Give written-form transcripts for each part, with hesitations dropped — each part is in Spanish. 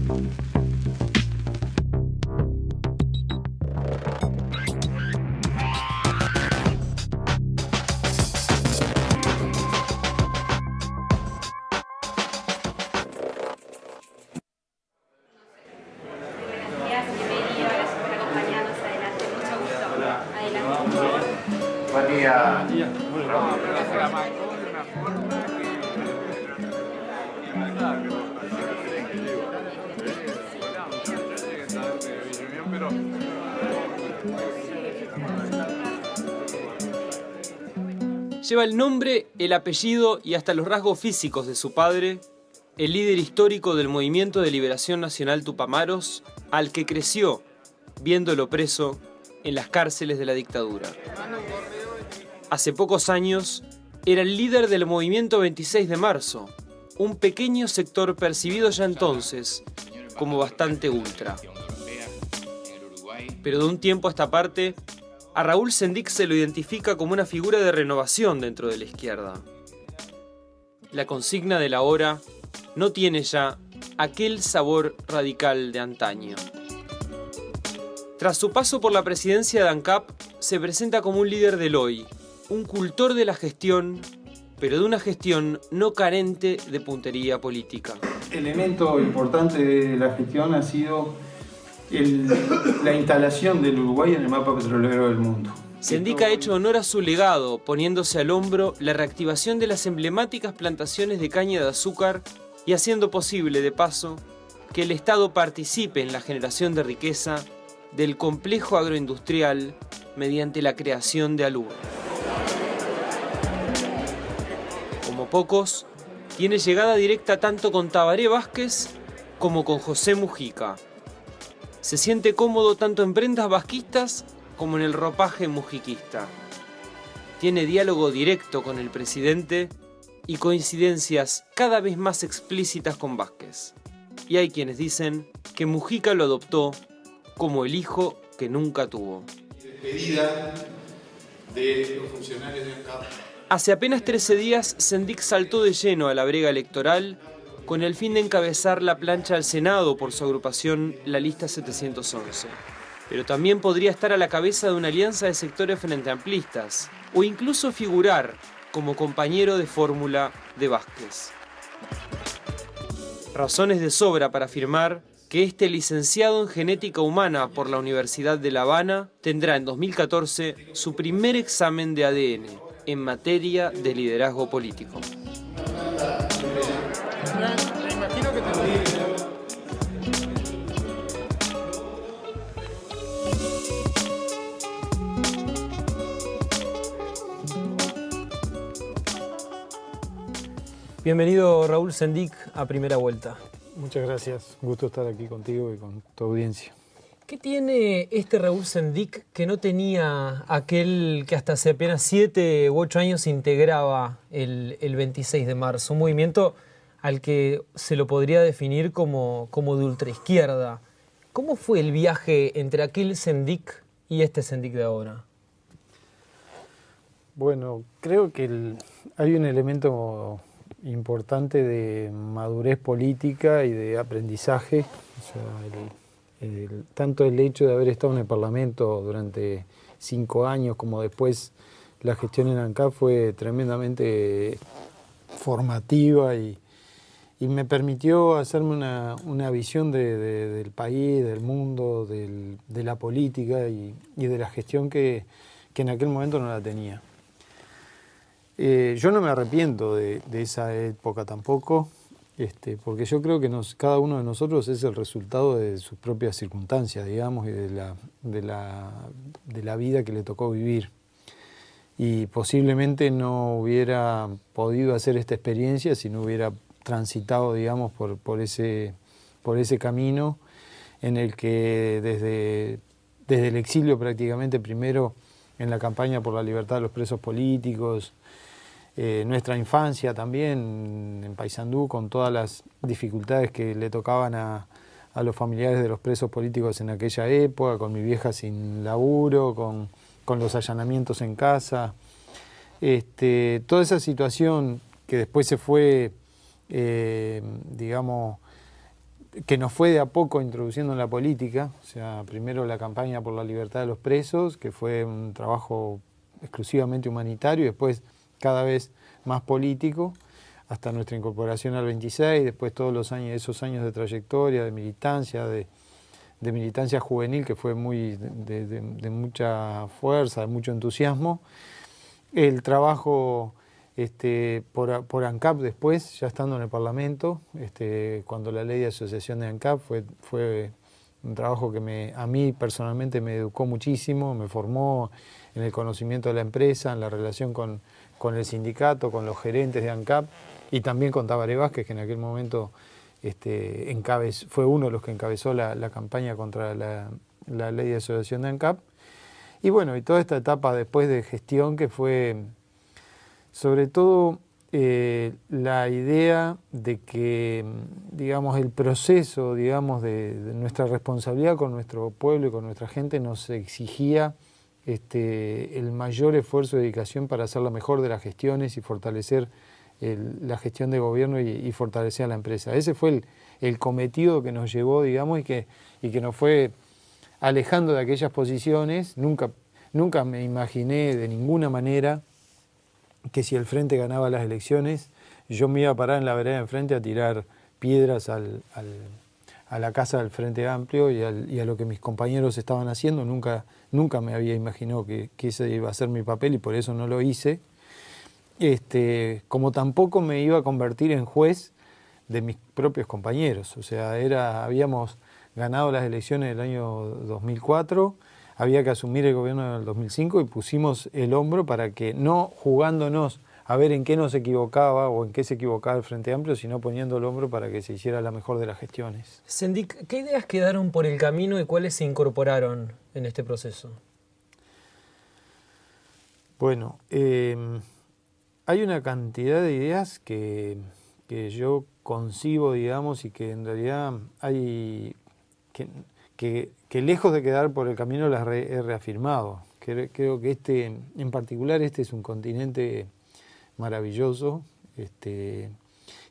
Buen día. Lleva el nombre, el apellido y hasta los rasgos físicos de su padre, el líder histórico del Movimiento de Liberación Nacional Tupamaros, al que creció viéndolo preso en las cárceles de la dictadura. Hace pocos años era el líder del Movimiento 26 de Marzo, un pequeño sector percibido ya entonces como bastante ultra. Pero de un tiempo a esta parte, a Raúl Sendic se lo identifica como una figura de renovación dentro de la izquierda. La consigna de la hora no tiene ya aquel sabor radical de antaño. Tras su paso por la presidencia de ANCAP, se presenta como un líder del hoy, un cultor de la gestión, pero de una gestión no carente de puntería política. Elemento importante de la gestión ha sido la instalación del Uruguay en el mapa petrolero del mundo. Sendic ha hecho honor a su legado, poniéndose al hombro la reactivación de las emblemáticas plantaciones de caña de azúcar y haciendo posible, de paso, que el Estado participe en la generación de riqueza del complejo agroindustrial mediante la creación de Alur. Como pocos, tiene llegada directa tanto con Tabaré Vázquez como con José Mujica. Se siente cómodo tanto en prendas vasquistas como en el ropaje mujiquista. Tiene diálogo directo con el presidente y coincidencias cada vez más explícitas con Vázquez. Y hay quienes dicen que Mujica lo adoptó como el hijo que nunca tuvo. Despedida de los funcionarios de ANCAP. Hace apenas 13 días, Sendic saltó de lleno a la brega electoral con el fin de encabezar la plancha al Senado por su agrupación La Lista 711. Pero también podría estar a la cabeza de una alianza de sectores frente amplistas, o incluso figurar como compañero de fórmula de Vázquez. Razones de sobra para afirmar que este licenciado en genética humana por la Universidad de La Habana tendrá en 2014 su primer examen de ADN en materia de liderazgo político. Me imagino que Bienvenido Raúl Sendic a Primera Vuelta. Muchas gracias, gusto estar aquí contigo y con tu audiencia. ¿Qué tiene este Raúl Sendic que no tenía aquel que hasta hace apenas 7 u 8 años integraba el 26 de marzo? Un movimiento al que se lo podría definir como de ultraizquierda. ¿Cómo fue el viaje entre aquel Sendic y este Sendic de ahora? Bueno, creo que hay un elemento importante de madurez política y de aprendizaje. O sea, tanto el hecho de haber estado en el Parlamento durante 5 años como después la gestión en ANCAP fue tremendamente formativa y me permitió hacerme una visión del país, del mundo, de la política y de la gestión que en aquel momento no la tenía. Yo no me arrepiento de esa época tampoco, porque yo creo que cada uno de nosotros es el resultado de sus propias circunstancias, digamos, y de la vida que le tocó vivir. Y posiblemente no hubiera podido hacer esta experiencia si no hubiera transitado, digamos, por ese camino en el que desde el exilio prácticamente, primero en la campaña por la libertad de los presos políticos, nuestra infancia también en Paysandú, con todas las dificultades que le tocaban a los familiares de los presos políticos en aquella época, con mi vieja sin laburo, con los allanamientos en casa. Toda esa situación que después se fue, digamos, que nos fue de a poco introduciendo en la política. O sea, primero la campaña por la libertad de los presos, que fue un trabajo exclusivamente humanitario, y después cada vez más político, hasta nuestra incorporación al 26, después todos los años, esos años de trayectoria, de militancia, de militancia juvenil, que fue muy de mucha fuerza, de mucho entusiasmo. El trabajo por ANCAP después, ya estando en el Parlamento, cuando la ley de asociación de ANCAP fue un trabajo que a mí personalmente me educó muchísimo, me formó en el conocimiento de la empresa, en la relación con el sindicato, con los gerentes de ANCAP, y también con Tabaré Vázquez, que en aquel momento fue uno de los que encabezó la campaña contra la ley de asociación de ANCAP. Y bueno, y toda esta etapa después de gestión, que fue sobre todo la idea de que, digamos, el proceso, digamos, de nuestra responsabilidad con nuestro pueblo y con nuestra gente nos exigía el mayor esfuerzo y dedicación para hacer la mejor de las gestiones y fortalecer la gestión de gobierno y fortalecer a la empresa. Ese fue el cometido que nos llevó, digamos, y que nos fue alejando de aquellas posiciones. Nunca me imaginé de ninguna manera que si el Frente ganaba las elecciones, yo me iba a parar en la vereda de enfrente a tirar piedras a la casa del Frente Amplio y a lo que mis compañeros estaban haciendo. Nunca me había imaginado que ese iba a ser mi papel, y por eso no lo hice. Como tampoco me iba a convertir en juez de mis propios compañeros. O sea, habíamos ganado las elecciones del año 2004, había que asumir el gobierno en el 2005 y pusimos el hombro para que, no jugándonos a ver en qué nos equivocaba o en qué se equivocaba el Frente Amplio, sino poniendo el hombro para que se hiciera la mejor de las gestiones. Sendik, ¿qué ideas quedaron por el camino y cuáles se incorporaron en este proceso? Bueno, hay una cantidad de ideas que yo concibo, digamos, y que en realidad hay que lejos de quedar por el camino las he reafirmado. Creo que en particular es un continente maravilloso, que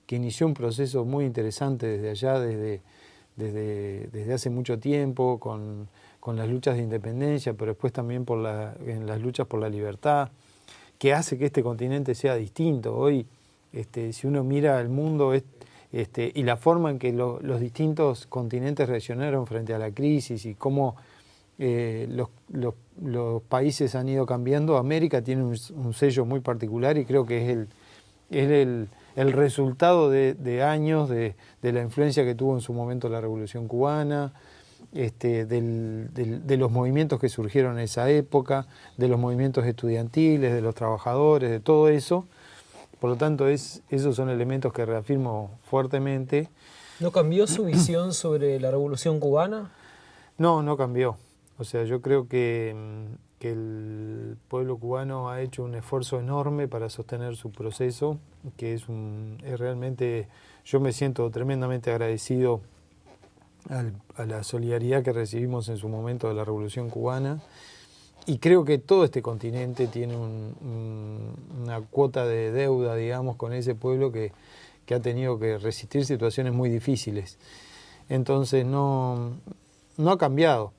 inició un proceso muy interesante desde allá, desde hace mucho tiempo, con las luchas de independencia, pero después también en las luchas por la libertad, que hace que este continente sea distinto. Hoy, si uno mira el mundo y la forma en que los distintos continentes reaccionaron frente a la crisis y cómo los países han ido cambiando, América tiene un sello muy particular, y creo que es el resultado de años de la influencia que tuvo en su momento la Revolución Cubana, de los movimientos que surgieron en esa época, de los movimientos estudiantiles, de los trabajadores, de todo eso. Por lo tanto, esos son elementos que reafirmo fuertemente. ¿No cambió su visión sobre la Revolución Cubana? No cambió. O sea, yo creo que el pueblo cubano ha hecho un esfuerzo enorme para sostener su proceso, que es realmente, yo me siento tremendamente agradecido a la solidaridad que recibimos en su momento de la Revolución Cubana, y creo que todo este continente tiene una cuota de deuda, digamos, con ese pueblo que ha tenido que resistir situaciones muy difíciles. Entonces no ha cambiado.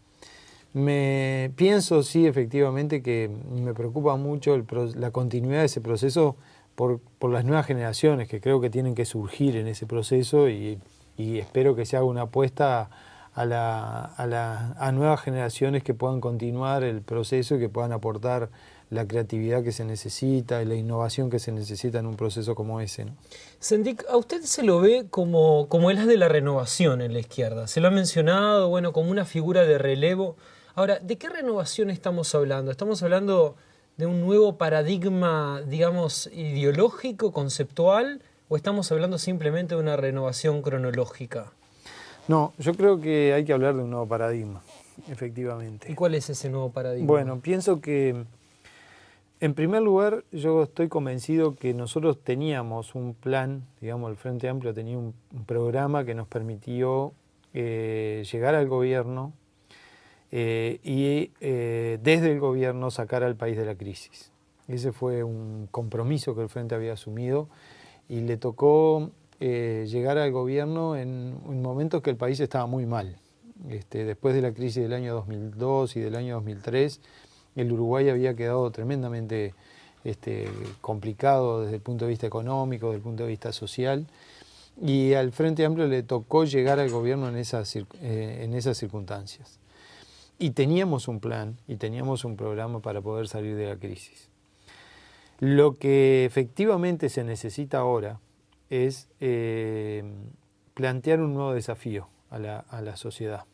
Pienso, sí, efectivamente, que me preocupa mucho la continuidad de ese proceso por las nuevas generaciones que creo que tienen que surgir en ese proceso, y espero que se haga una apuesta a nuevas generaciones que puedan continuar el proceso y que puedan aportar la creatividad que se necesita y la innovación que se necesita en un proceso como ese, ¿no? Sendik, ¿a usted se lo ve como el as de la renovación en la izquierda? Se lo ha mencionado, bueno, como una figura de relevo. Ahora, ¿de qué renovación estamos hablando? ¿Estamos hablando de un nuevo paradigma, digamos, ideológico, conceptual, o estamos hablando simplemente de una renovación cronológica? No, yo creo que hay que hablar de un nuevo paradigma, efectivamente. ¿Y cuál es ese nuevo paradigma? Bueno, pienso que, en primer lugar, yo estoy convencido que nosotros teníamos un plan, digamos, el Frente Amplio tenía un programa que nos permitió llegar al gobierno y desde el gobierno sacar al país de la crisis. Ese fue un compromiso que el Frente había asumido, y le tocó llegar al gobierno en momentos que el país estaba muy mal. Después de la crisis del año 2002 y del año 2003, el Uruguay había quedado tremendamente complicado desde el punto de vista económico, desde el punto de vista social, y al Frente Amplio le tocó llegar al gobierno en esas circunstancias. Y teníamos un plan y teníamos un programa para poder salir de la crisis. Lo que efectivamente se necesita ahora es plantear un nuevo desafío a la sociedad,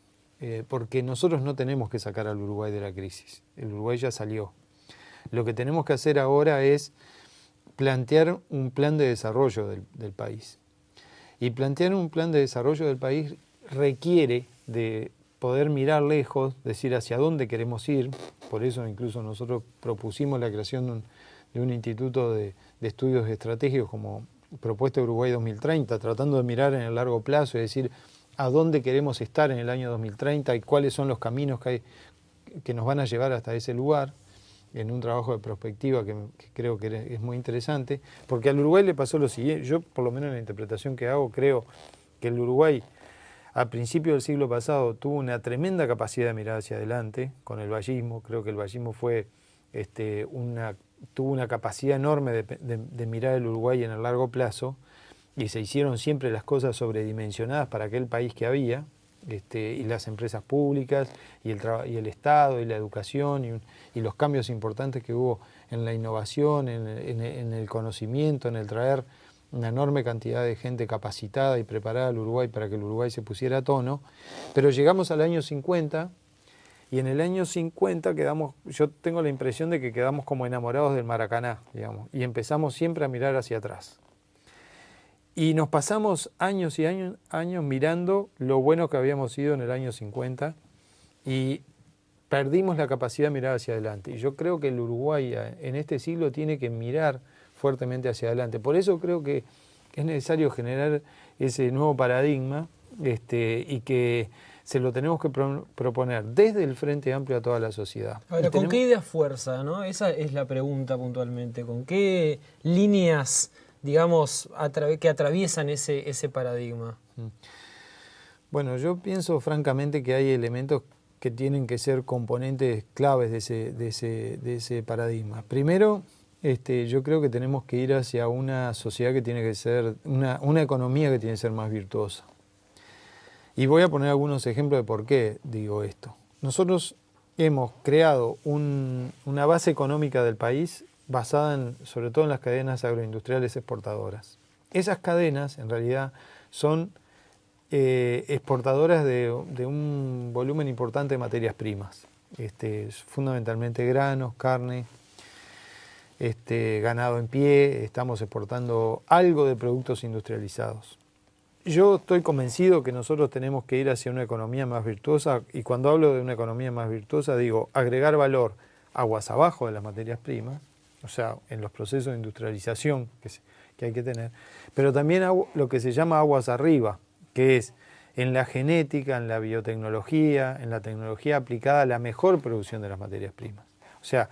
porque nosotros no tenemos que sacar al Uruguay de la crisis, el Uruguay ya salió. Lo que tenemos que hacer ahora es plantear un plan de desarrollo del país. Y plantear un plan de desarrollo del país requiere de poder mirar lejos, decir hacia dónde queremos ir. Por eso incluso nosotros propusimos la creación de un instituto de estudios estratégicos como Propuesta Uruguay 2030, tratando de mirar en el largo plazo y decir a dónde queremos estar en el año 2030 y cuáles son los caminos que nos van a llevar hasta ese lugar, en un trabajo de prospectiva que creo que es muy interesante, porque al Uruguay le pasó lo siguiente. Yo, por lo menos en la interpretación que hago, creo que el Uruguay a principios del siglo pasado tuvo una tremenda capacidad de mirar hacia adelante con el vallismo. Creo que el vallismo fue tuvo una capacidad enorme de mirar el Uruguay en el largo plazo, y se hicieron siempre las cosas sobredimensionadas para aquel país que había, y las empresas públicas, y el Estado, y la educación, y los cambios importantes que hubo en la innovación, en el conocimiento, en el traer una enorme cantidad de gente capacitada y preparada al Uruguay para que el Uruguay se pusiera a tono. Pero llegamos al año 50, y en el año 50 yo tengo la impresión de que quedamos como enamorados del Maracaná, digamos, y empezamos siempre a mirar hacia atrás. Y nos pasamos años y años mirando lo bueno que habíamos sido en el año 50 y perdimos la capacidad de mirar hacia adelante. Y yo creo que el Uruguay en este siglo tiene que mirar fuertemente hacia adelante. Por eso creo que es necesario generar ese nuevo paradigma, y que se lo tenemos que proponer desde el Frente Amplio a toda la sociedad. Ahora, ¿con qué ideas fuerza, no? Esa es la pregunta puntualmente. ¿Con qué líneas, digamos, que atraviesan ese paradigma? Bueno, yo pienso francamente que hay elementos que tienen que ser componentes claves de ese paradigma. Primero, yo creo que tenemos que ir hacia una sociedad que tiene que ser, una economía que tiene que ser más virtuosa. Y voy a poner algunos ejemplos de por qué digo esto. Nosotros hemos creado una base económica del país basada sobre todo en las cadenas agroindustriales exportadoras. Esas cadenas, en realidad, son exportadoras de un volumen importante de materias primas. Fundamentalmente granos, carne, ganado en pie, estamos exportando algo de productos industrializados. Yo estoy convencido que nosotros tenemos que ir hacia una economía más virtuosa, y cuando hablo de una economía más virtuosa digo agregar valor aguas abajo de las materias primas, o sea, en los procesos de industrialización que hay que tener, pero también lo que se llama aguas arriba, que es en la genética, en la biotecnología, en la tecnología aplicada a la mejor producción de las materias primas. O sea,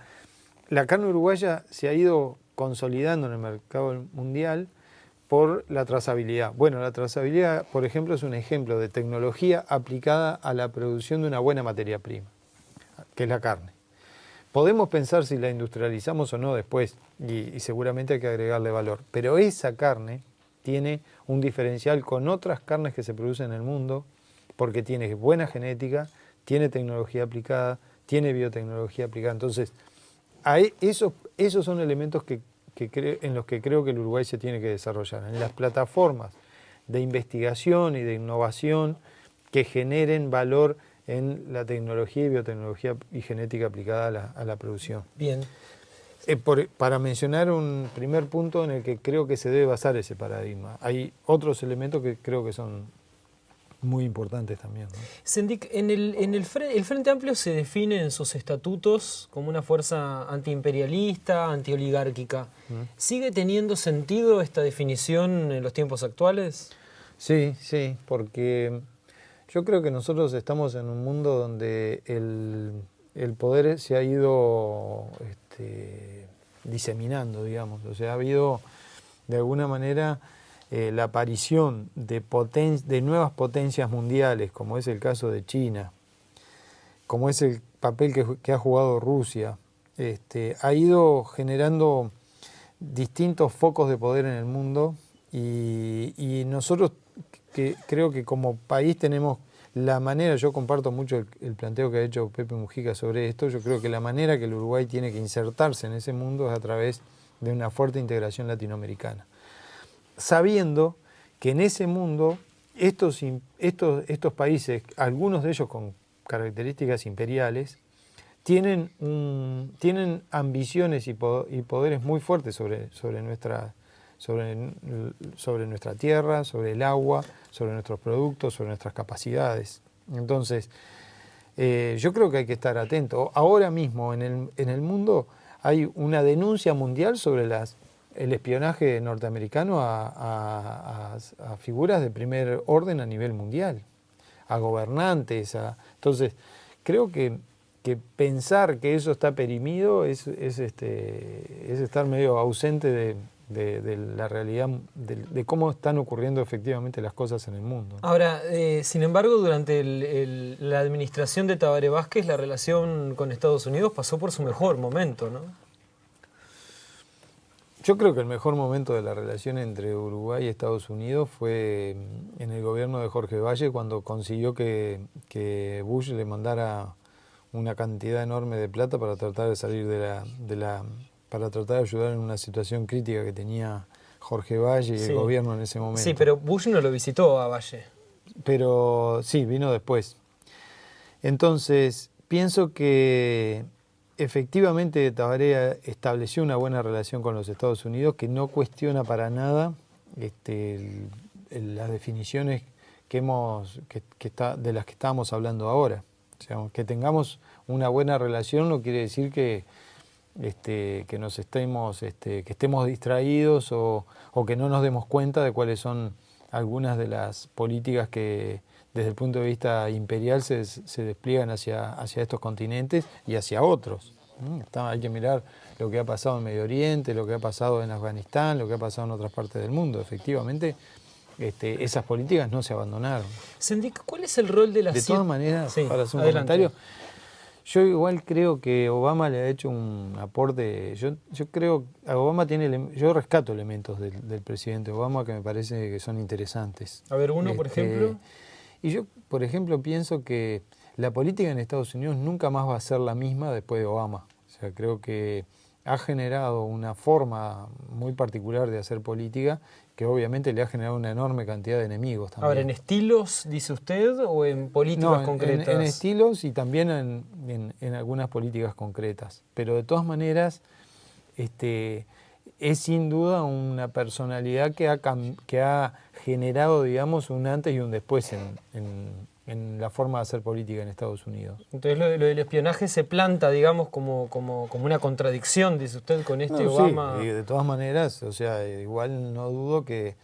la carne uruguaya se ha ido consolidando en el mercado mundial por la trazabilidad. Bueno, la trazabilidad, por ejemplo, es un ejemplo de tecnología aplicada a la producción de una buena materia prima, que es la carne. Podemos pensar si la industrializamos o no después, y seguramente hay que agregarle valor, pero esa carne tiene un diferencial con otras carnes que se producen en el mundo, porque tiene buena genética, tiene tecnología aplicada, tiene biotecnología aplicada. Entonces, esos son elementos en los que creo que el Uruguay se tiene que desarrollar, en las plataformas de investigación y de innovación que generen valor en la tecnología y biotecnología y genética aplicada a la producción. Bien. Para mencionar un primer punto en el que creo que se debe basar ese paradigma, hay otros elementos que creo que son muy importantes también, ¿no? Sendik, el Frente Amplio se define en sus estatutos como una fuerza antiimperialista, antioligárquica. ¿Sigue teniendo sentido esta definición en los tiempos actuales? Sí, porque yo creo que nosotros estamos en un mundo donde el poder se ha ido diseminando, digamos. O sea, ha habido de alguna manera la aparición de nuevas potencias mundiales, como es el caso de China, como es el papel que ha jugado Rusia, ha ido generando distintos focos de poder en el mundo y nosotros creo que como país tenemos la manera, yo comparto mucho el planteo que ha hecho Pepe Mujica sobre esto, yo creo que la manera que el Uruguay tiene que insertarse en ese mundo es a través de una fuerte integración latinoamericana, sabiendo que en ese mundo estos países, algunos de ellos con características imperiales, tienen ambiciones y poderes muy fuertes sobre nuestra tierra, sobre el agua, sobre nuestros productos, sobre nuestras capacidades. Entonces, yo creo que hay que estar atento. Ahora mismo en el mundo hay una denuncia mundial sobre el espionaje norteamericano a figuras de primer orden a nivel mundial, a gobernantes. Entonces, creo que pensar que eso está perimido es estar medio ausente de la realidad, de cómo están ocurriendo efectivamente las cosas en el mundo. Ahora, sin embargo, durante la administración de Tabaré Vázquez, la relación con Estados Unidos pasó por su mejor momento, ¿no? Yo creo que el mejor momento de la relación entre Uruguay y Estados Unidos fue en el gobierno de Jorge Valle, cuando consiguió que Bush le mandara una cantidad enorme de plata para tratar de salir para tratar de ayudar en una situación crítica que tenía Jorge Valle y el gobierno en ese momento. Sí, pero Bush no lo visitó a Valle. Pero sí, vino después. Entonces, pienso que efectivamente Tabaré estableció una buena relación con los Estados Unidos, que no cuestiona para nada las definiciones de las que estábamos hablando ahora. O sea, que tengamos una buena relación no quiere decir que estemos distraídos o que no nos demos cuenta de cuáles son algunas de las políticas que desde el punto de vista imperial se despliegan hacia estos continentes y hacia otros. Hay que mirar lo que ha pasado en Medio Oriente, lo que ha pasado en Afganistán, lo que ha pasado en otras partes del mundo. Efectivamente, esas políticas no se abandonaron. Sendik, ¿cuál es el rol de la CIA? De todas maneras, para hacer un adelante. comentario, yo igual creo que Obama le ha hecho un aporte. Yo creo que Obama yo rescato elementos del presidente Obama que me parece que son interesantes. A ver, uno, por ejemplo. Y yo, por ejemplo, pienso que la política en Estados Unidos nunca más va a ser la misma después de Obama. O sea, creo que ha generado una forma muy particular de hacer política que obviamente le ha generado una enorme cantidad de enemigos también. Ahora, ¿en estilos, dice usted, o en políticas concretas? En estilos y también en algunas políticas concretas. Pero de todas maneras, es sin duda una personalidad que ha generado, digamos, un antes y un después en la forma de hacer política en Estados Unidos. Entonces lo del espionaje se planta, digamos, como una contradicción, dice usted, con Obama. Sí, de todas maneras, o sea, igual no dudo que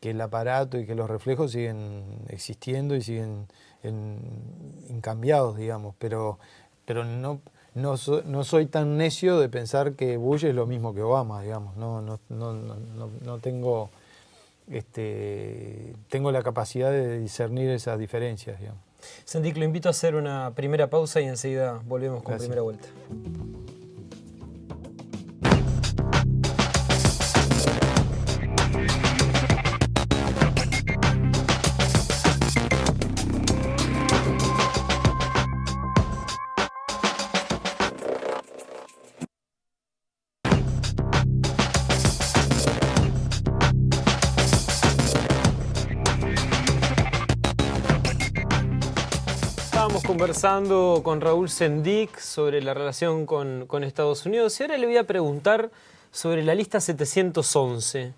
el aparato y que los reflejos siguen existiendo y siguen incambiados, digamos, pero no soy tan necio de pensar que Bush es lo mismo que Obama, digamos, no tengo... tengo la capacidad de discernir esas diferencias, digamos. Sendik, lo invito a hacer una primera pausa y enseguida volvemos con Primera Vuelta. Conversando con Raúl Sendik sobre la relación con Estados Unidos y ahora le voy a preguntar sobre la lista 711,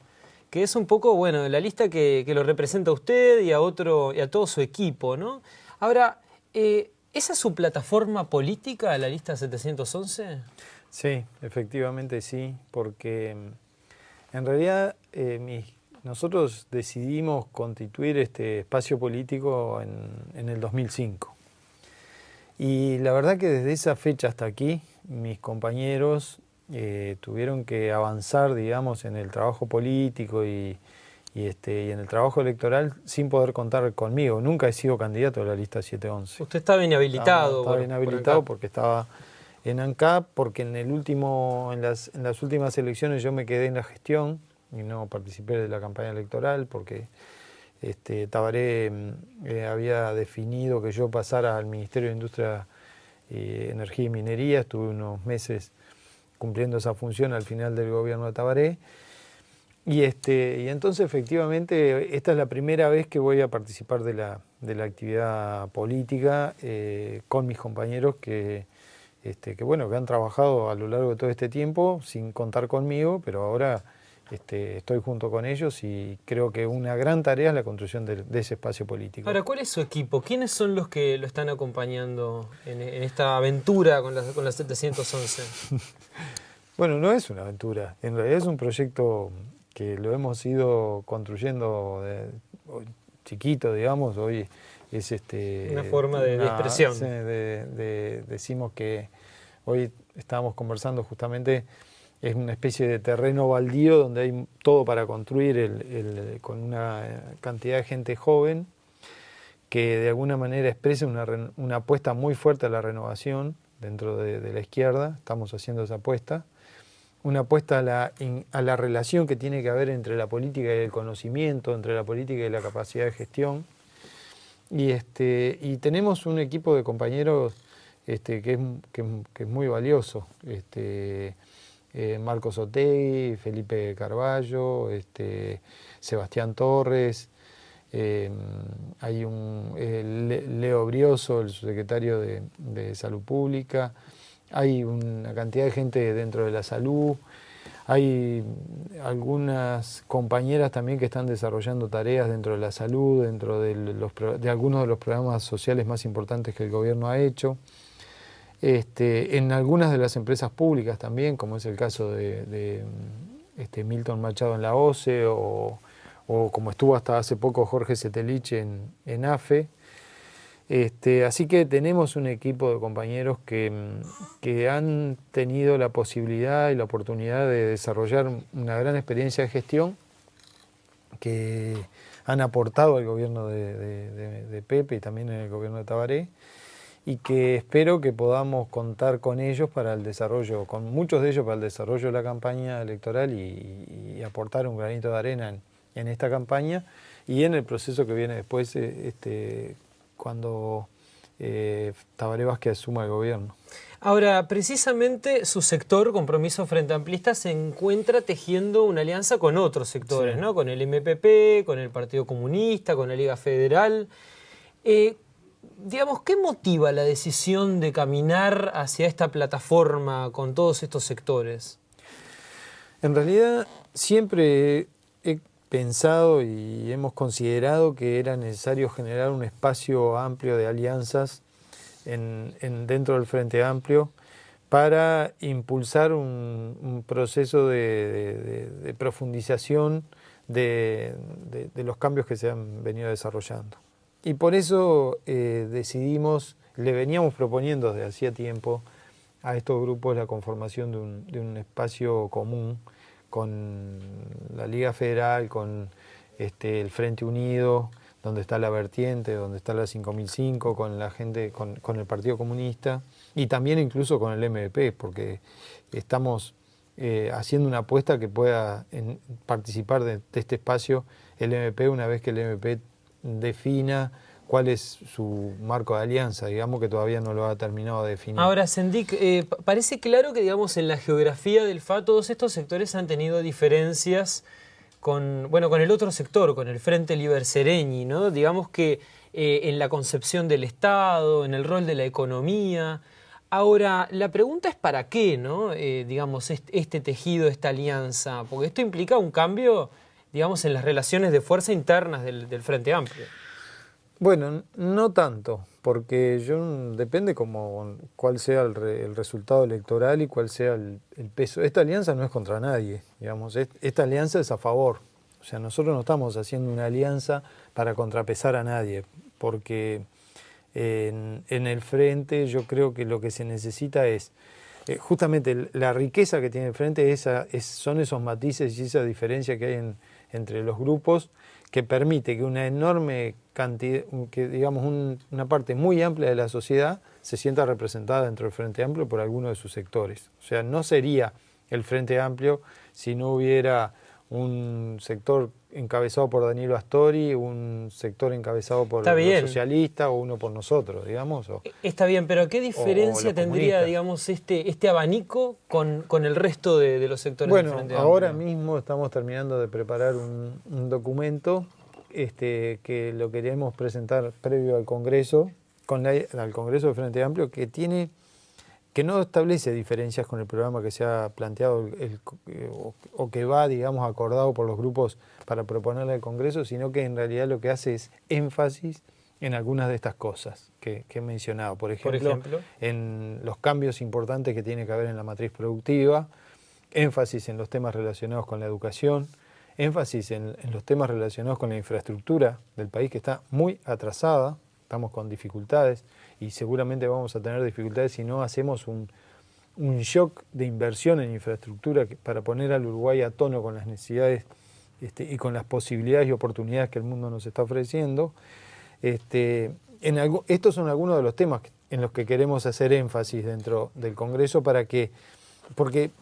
que es un poco, bueno, la lista que lo representa a usted y a todo su equipo, ¿no? Ahora, ¿esa es su plataforma política, la lista 711? Sí, efectivamente sí, porque en realidad nosotros decidimos constituir este espacio político en el 2005. Y la verdad que desde esa fecha hasta aquí, mis compañeros tuvieron que avanzar, digamos, en el trabajo político y y en el trabajo electoral sin poder contar conmigo. Nunca he sido candidato a la lista 711. Usted estaba inhabilitado. Estaba inhabilitado por porque estaba en ANCAP, porque en las últimas elecciones yo me quedé en la gestión y no participé de la campaña electoral porque Tabaré había definido que yo pasara al Ministerio de Industria, Energía y Minería. Estuve unos meses cumpliendo esa función al final del gobierno de Tabaré. Y entonces efectivamente esta es la primera vez que voy a participar de la actividad política con mis compañeros que han trabajado a lo largo de todo este tiempo sin contar conmigo, pero ahora estoy junto con ellos y creo que una gran tarea es la construcción de ese espacio político. Ahora, ¿cuál es su equipo? ¿Quiénes son los que lo están acompañando en esta aventura con la 711? Bueno, no es una aventura, en realidad es un proyecto que lo hemos ido construyendo chiquito, digamos. Hoy es una forma de expresión. Sí, decimos que hoy estábamos conversando justamente, es una especie de terreno baldío donde hay todo para construir con una cantidad de gente joven que de alguna manera expresa una apuesta muy fuerte a la renovación dentro de la izquierda. Estamos haciendo esa apuesta. Una apuesta a la relación que tiene que haber entre la política y el conocimiento, entre la política y la capacidad de gestión. Y tenemos un equipo de compañeros que es muy valioso. Marcos Otegui, Felipe Carballo, Sebastián Torres, hay Leo Brioso, el subsecretario de Salud Pública. Hay una cantidad de gente dentro de la salud, hay algunas compañeras también que están desarrollando tareas dentro de la salud, dentro de algunos de los programas sociales más importantes que el gobierno ha hecho. En algunas de las empresas públicas también, como es el caso de Milton Machado en la OCE o como estuvo hasta hace poco Jorge Setelich en AFE. Así que tenemos un equipo de compañeros que han tenido la posibilidad y la oportunidad de desarrollar una gran experiencia de gestión, que han aportado al gobierno de Pepe y también en el gobierno de Tabaré, y que espero que podamos contar con ellos para el desarrollo, con muchos de ellos para el desarrollo de la campaña electoral y aportar un granito de arena en esta campaña y en el proceso que viene después cuando Tabaré Vázquez asuma el gobierno. Ahora, precisamente su sector, Compromiso Frente Amplista, se encuentra tejiendo una alianza con otros sectores, sí, ¿no? Con el MPP, con el Partido Comunista, con la Liga Federal. Digamos, ¿qué motiva la decisión de caminar hacia esta plataforma con todos estos sectores? En realidad, siempre he pensado y hemos considerado que era necesario generar un espacio amplio de alianzas dentro del Frente Amplio para impulsar un proceso de profundización de los cambios que se han venido desarrollando. Y por eso decidimos, le veníamos proponiendo desde hacía tiempo a estos grupos la conformación de un espacio común con la Liga Federal, con el Frente Unido, donde está la Vertiente, donde está la 5005, con la gente, con el Partido Comunista y también incluso con el MPP, porque estamos haciendo una apuesta que pueda participar de este espacio el MPP una vez que el MPP defina cuál es su marco de alianza, digamos que todavía no lo ha terminado de definir. Ahora, Sendik, parece claro que, digamos, en la geografía del FA todos estos sectores han tenido diferencias con el otro sector, con el Frente Liber Seregni, ¿no? Digamos que en la concepción del Estado, en el rol de la economía. Ahora, la pregunta es ¿para qué, no? Digamos, este tejido, esta alianza, porque esto implica un cambio, digamos, en las relaciones de fuerza internas del Frente Amplio. Bueno, no tanto, porque depende cuál sea el resultado electoral y cuál sea el peso. Esta alianza no es contra nadie, digamos, esta alianza es a favor. O sea, nosotros no estamos haciendo una alianza para contrapesar a nadie, porque en el frente yo creo que lo que se necesita es, justamente la riqueza que tiene el frente son esos matices y esa diferencia que hay entre los grupos que permite que una enorme cantidad, que digamos una parte muy amplia de la sociedad se sienta representada dentro del Frente Amplio por alguno de sus sectores. O sea, no sería el Frente Amplio si no hubiera un sector encabezado por Daniel Astori, un sector encabezado por los socialistas o uno por nosotros, digamos. Está bien, pero ¿qué diferencia tendría, digamos, este abanico con el resto de los sectores del Frente Amplio? Ahora mismo estamos terminando de preparar un documento que lo queremos presentar previo al Congreso, al Congreso del Frente Amplio, que no establece diferencias con el programa que se ha planteado o que va, digamos, acordado por los grupos para proponerle al Congreso, sino que en realidad lo que hace es énfasis en algunas de estas cosas que he mencionado. Por ejemplo, en los cambios importantes que tiene que haber en la matriz productiva, énfasis en los temas relacionados con la educación, énfasis en los temas relacionados con la infraestructura del país, que está muy atrasada, estamos con dificultades y seguramente vamos a tener dificultades si no hacemos un shock de inversión en infraestructura para poner al Uruguay a tono con las necesidades y con las posibilidades y oportunidades que el mundo nos está ofreciendo. Estos son algunos de los temas en los que queremos hacer énfasis dentro del Congreso porque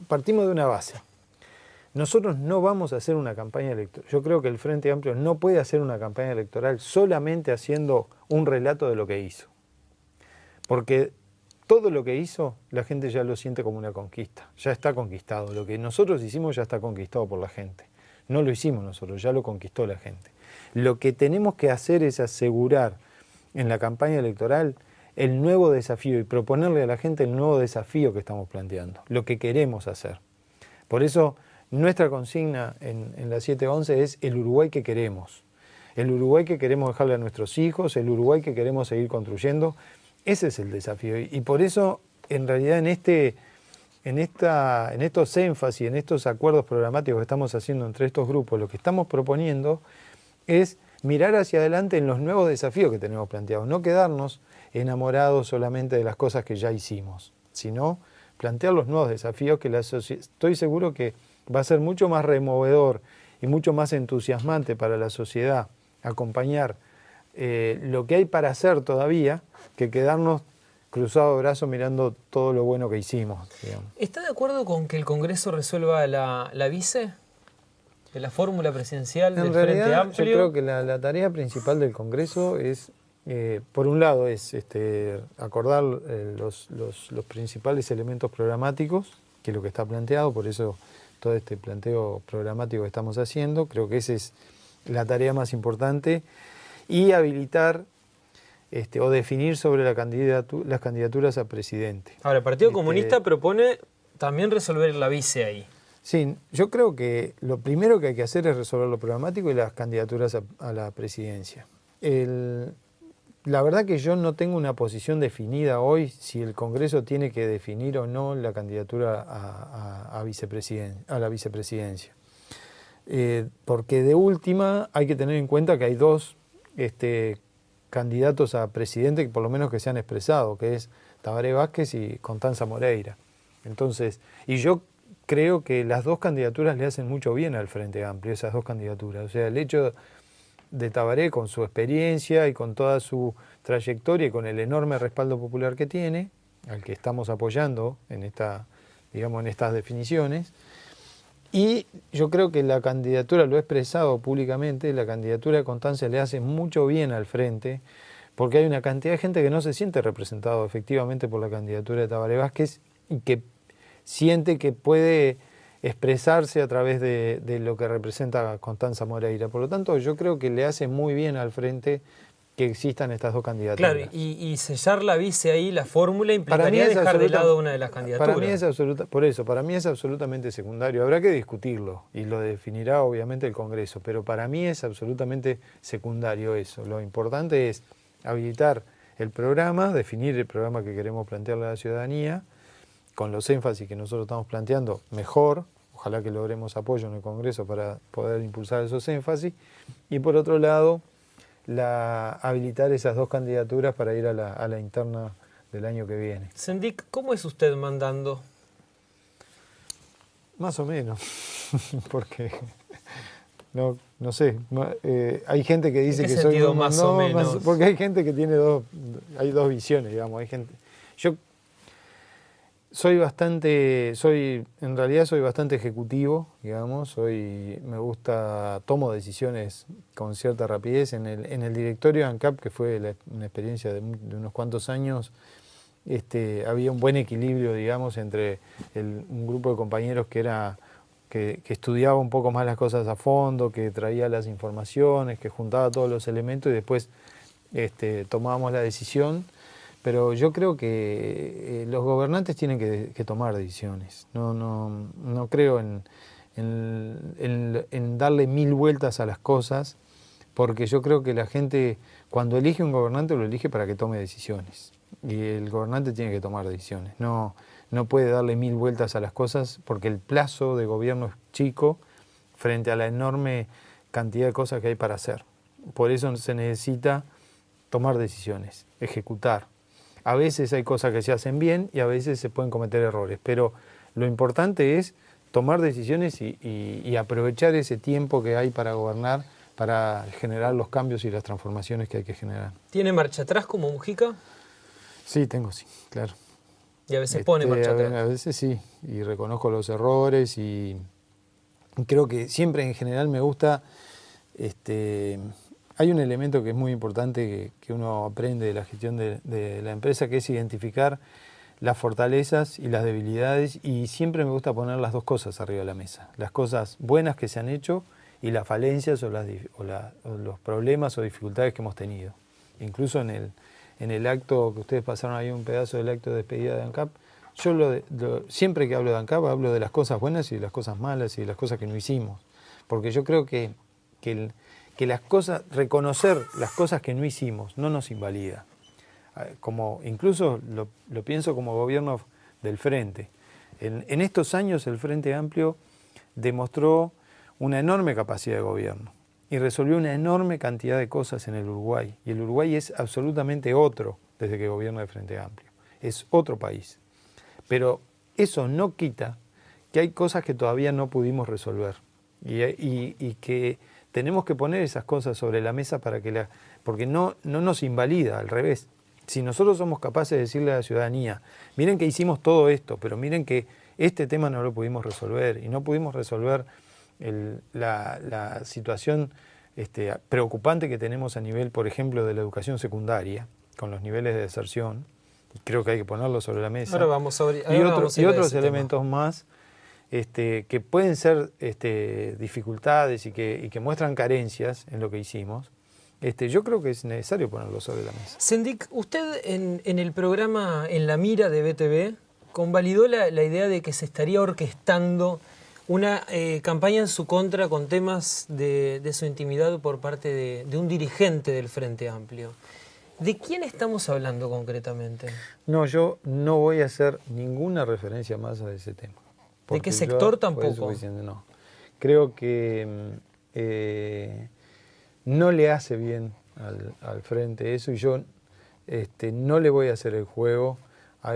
partimos de una base. Nosotros no vamos a hacer una campaña electoral. Yo creo que el Frente Amplio no puede hacer una campaña electoral solamente haciendo un relato de lo que hizo. Porque todo lo que hizo, la gente ya lo siente como una conquista. Ya está conquistado. Lo que nosotros hicimos ya está conquistado por la gente. No lo hicimos nosotros, ya lo conquistó la gente. Lo que tenemos que hacer es asegurar en la campaña electoral el nuevo desafío y proponerle a la gente el nuevo desafío que estamos planteando, lo que queremos hacer. Por eso nuestra consigna en la 711 es el Uruguay que queremos. El Uruguay que queremos dejarle a nuestros hijos, el Uruguay que queremos seguir construyendo. Ese es el desafío. Y por eso, en realidad, en estos énfasis, en estos acuerdos programáticos que estamos haciendo entre estos grupos, lo que estamos proponiendo es mirar hacia adelante en los nuevos desafíos que tenemos planteados. No quedarnos enamorados solamente de las cosas que ya hicimos, sino plantear los nuevos desafíos que estoy seguro que va a ser mucho más removedor y mucho más entusiasmante para la sociedad acompañar lo que hay para hacer todavía que quedarnos cruzados de brazos mirando todo lo bueno que hicimos, digamos. ¿Está de acuerdo con que el Congreso resuelva la vice? ¿De la fórmula presidencial del Frente Amplio? Yo creo que la tarea principal del Congreso es, por un lado, es acordar los principales elementos programáticos, que es lo que está planteado, por eso todo este planteo programático que estamos haciendo, creo que esa es la tarea más importante, y habilitar o definir sobre las candidaturas a presidente. Ahora, el Partido Comunista propone también resolver la vice ahí. Sí, yo creo que lo primero que hay que hacer es resolver lo programático y las candidaturas a la presidencia. La verdad que yo no tengo una posición definida hoy si el Congreso tiene que definir o no la candidatura a la vicepresidencia. Porque de última hay que tener en cuenta que hay dos candidatos a presidente que por lo menos que se han expresado, que es Tabaré Vázquez y Constanza Moreira. Entonces, y yo creo que las dos candidaturas le hacen mucho bien al Frente Amplio, esas dos candidaturas. O sea, el hecho de Tabaré con su experiencia y con toda su trayectoria y con el enorme respaldo popular que tiene, al que estamos apoyando en estas definiciones. Y yo creo que la candidatura, lo he expresado públicamente, la candidatura de Constanza le hace mucho bien al Frente, porque hay una cantidad de gente que no se siente representado efectivamente por la candidatura de Tabaré Vázquez y que siente que puede expresarse a través de lo que representa Constanza Moreira. Por lo tanto, yo creo que le hace muy bien al Frente que existan estas dos candidaturas. Claro, y sellar la vice ahí, la fórmula, implicaría dejar de lado una de las candidaturas. Para mí es absolutamente secundario. Habrá que discutirlo y lo definirá obviamente el Congreso, pero para mí es absolutamente secundario eso. Lo importante es habilitar el programa, definir el programa que queremos plantearle a la ciudadanía, con los énfasis que nosotros estamos planteando, mejor. Ojalá que logremos apoyo en el Congreso para poder impulsar esos énfasis. Y por otro lado, habilitar esas dos candidaturas para ir a la interna del año que viene. Sendik, ¿cómo es usted mandando? Más o menos, porque no sé. Hay gente que dice ¿En qué que soy sentido más o menos? porque hay gente que tiene hay dos visiones, digamos. Yo en realidad soy bastante ejecutivo, digamos. Tomo decisiones con cierta rapidez. En el directorio de ANCAP, que fue una experiencia de unos cuantos años, había un buen equilibrio, digamos, entre un grupo de compañeros que estudiaba un poco más las cosas a fondo, que traía las informaciones, que juntaba todos los elementos y después tomábamos la decisión. Pero yo creo que los gobernantes tienen que tomar decisiones. No creo en darle 1000 vueltas a las cosas, porque yo creo que la gente, cuando elige un gobernante, lo elige para que tome decisiones. Y el gobernante tiene que tomar decisiones. No puede darle 1000 vueltas a las cosas, porque el plazo de gobierno es chico frente a la enorme cantidad de cosas que hay para hacer. Por eso se necesita tomar decisiones, ejecutar. A veces hay cosas que se hacen bien y a veces se pueden cometer errores, pero lo importante es tomar decisiones y aprovechar ese tiempo que hay para gobernar, para generar los cambios y las transformaciones que hay que generar. ¿Tiene marcha atrás como Mujica? Sí, sí, claro. Y a veces pone marcha atrás. A veces sí, y reconozco los errores y creo que siempre en general me gusta... Hay un elemento que es muy importante que uno aprende de la gestión de la empresa, que es identificar las fortalezas y las debilidades, y siempre me gusta poner las dos cosas arriba de la mesa. Las cosas buenas que se han hecho y las falencias o los problemas o dificultades que hemos tenido. Incluso en el acto que ustedes pasaron ahí, un pedazo del acto de despedida de ANCAP, yo siempre que hablo de ANCAP hablo de las cosas buenas y de las cosas malas y de las cosas que no hicimos. Porque yo creo que las cosas, reconocer las cosas que no hicimos no nos invalida. Incluso lo pienso como gobierno del Frente. En estos años el Frente Amplio demostró una enorme capacidad de gobierno y resolvió una enorme cantidad de cosas en el Uruguay. Y el Uruguay es absolutamente otro desde que gobierna el Frente Amplio. Es otro país. Pero eso no quita que hay cosas que todavía no pudimos resolver y que tenemos que poner esas cosas sobre la mesa porque no nos invalida, al revés. Si nosotros somos capaces de decirle a la ciudadanía, miren que hicimos todo esto, pero miren que este tema no lo pudimos resolver y no pudimos resolver la situación preocupante que tenemos a nivel, por ejemplo, de la educación secundaria, con los niveles de deserción, y creo que hay que ponerlo sobre la mesa. Ahora vamos a y otros elementos más que pueden ser dificultades y que muestran carencias en lo que hicimos. Yo creo que es necesario ponerlo sobre la mesa. Sendik, usted en el programa En la Mira de BTV convalidó la idea de que se estaría orquestando una campaña en su contra con temas de su intimidad por parte de un dirigente del Frente Amplio. ¿De quién estamos hablando concretamente? No, yo no voy a hacer ninguna referencia más a ese tema. ¿De qué sector tampoco? No. Creo que no le hace bien al Frente eso, y yo no le voy a hacer el juego a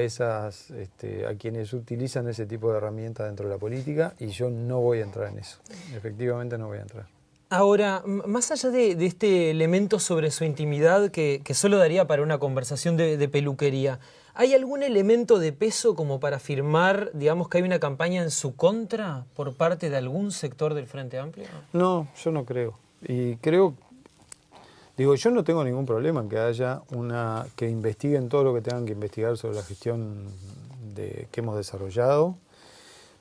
quienes utilizan ese tipo de herramientas dentro de la política, y yo no voy a entrar en eso. Efectivamente no voy a entrar. Ahora, más allá de este elemento sobre su intimidad que solo daría para una conversación de peluquería, ¿hay algún elemento de peso como para afirmar, digamos, que hay una campaña en su contra por parte de algún sector del Frente Amplio? No, yo no creo. Y yo no tengo ningún problema en que haya que investiguen todo lo que tengan que investigar sobre la gestión que hemos desarrollado.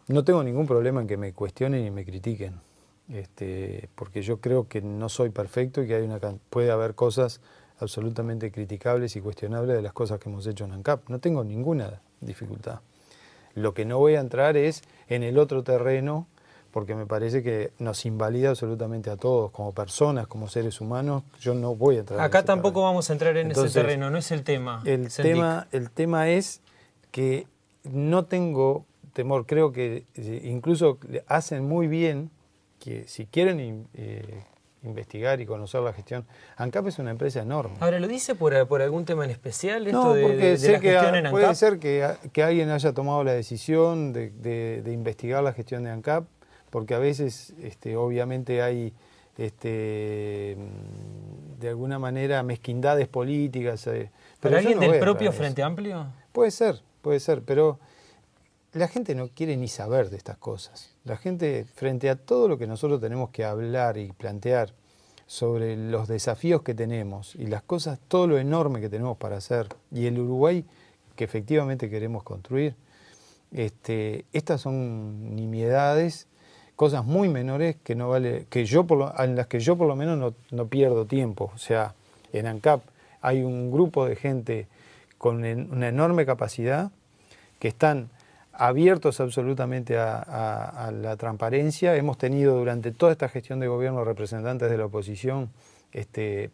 No tengo ningún problema en que me cuestionen y me critiquen. Porque yo creo que no soy perfecto y que puede haber cosas absolutamente criticables y cuestionables de las cosas que hemos hecho en ANCAP. No tengo ninguna dificultad. Lo que no voy a entrar es en el otro terreno, porque me parece que nos invalida absolutamente a todos, como personas, como seres humanos. Yo no voy a entrar Acá en ese tampoco terreno. vamos a entrar en Entonces, ese terreno, no es el tema. El tema es que no tengo temor. Creo que incluso hacen muy bien que si quieren investigar y conocer la gestión. ANCAP es una empresa enorme. Ahora, ¿lo dice por algún tema en especial? No, porque de la gestión en ANCAP. puede ser que alguien haya tomado la decisión de investigar la gestión de ANCAP, porque a veces obviamente hay de alguna manera mezquindades políticas. Pero ¿Para yo alguien no voy del a propio traer eso. Frente Amplio? Puede ser, pero la gente no quiere ni saber de estas cosas. La gente, frente a todo lo que nosotros tenemos que hablar y plantear sobre los desafíos que tenemos y las cosas, todo lo enorme que tenemos para hacer, y el Uruguay que efectivamente queremos construir, estas son nimiedades, cosas muy menores que no vale, en las que yo por lo menos no pierdo tiempo. O sea, en ANCAP hay un grupo de gente con una enorme capacidad que están abiertos absolutamente a la transparencia. Hemos tenido durante toda esta gestión de gobierno representantes de la oposición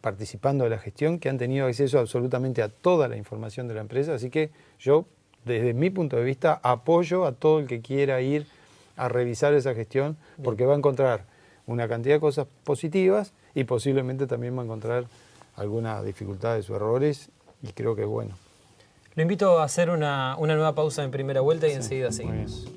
participando de la gestión, que han tenido acceso absolutamente a toda la información de la empresa, así que yo, desde mi punto de vista, apoyo a todo el que quiera ir a revisar esa gestión, porque va a encontrar una cantidad de cosas positivas y posiblemente también va a encontrar algunas dificultades o errores, y creo que es bueno. Lo invito a hacer una nueva pausa en primera vuelta y enseguida muy bien. seguimos.